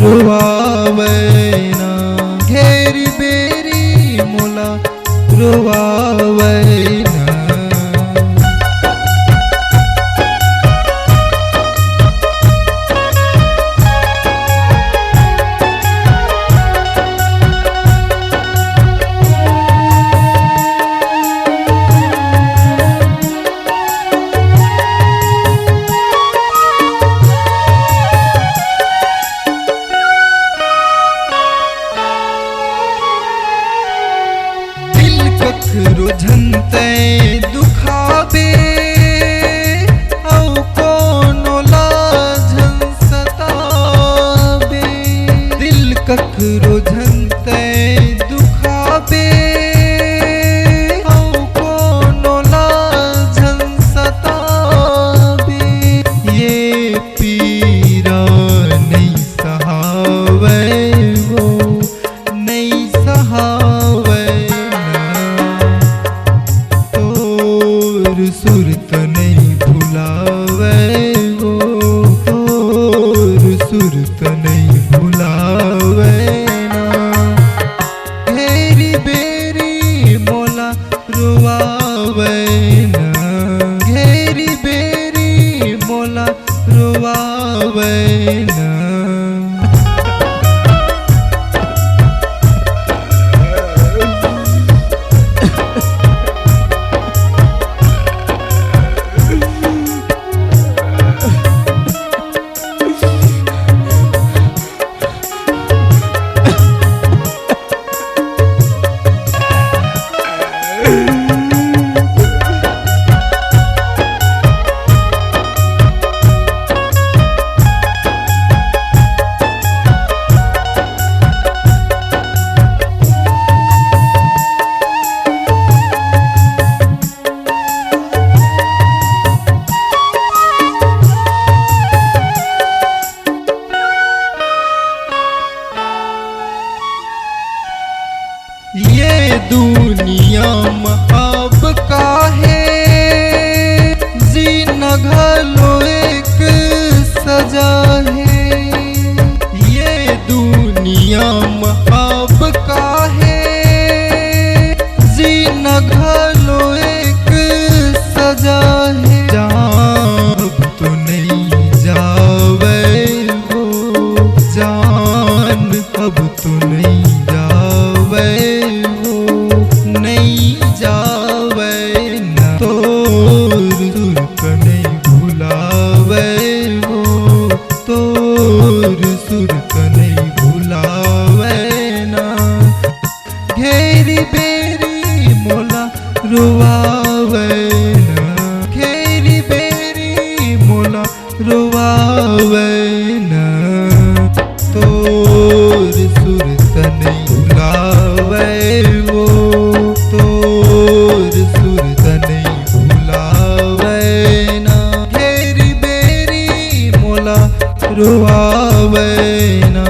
रोवावे ना, घेरी बेरी मोला रोवावे ना। कखरो झनते दुखाबे औ कोनो लाझन सताबे। दिल कखरो झनते दुखाबे औ कोनो लाझन सताबे। ये पीरा नहीं सहावे वो नहीं सहावे, सुरत नहीं भुलावे वो, और सुरत नहीं भुलावे ना। घेरी बेरी मोला रोवावे ना, घेरी बेरी मोला रोवावे ना। ये दुनिया में अब काहे जीना घलो एक सजा है। ये दुनिया में अब काहे जीना घलो एक सजा है। जान तो नहीं जावे वो जान, अब तो नहीं जावे नहीं जावे ना। तोर सुरत नहीं भुलावे वो, तोर सुरत नहीं भुलावे ना। घेरी बेरी मोला रोवावे ना, घेरी बेरी मोला रोवावे ना। तोर सुरत नहीं भुलावे वो, तोर सुरत नहीं भुलावे ना। घेरी बेरी मोला रोवावे ना।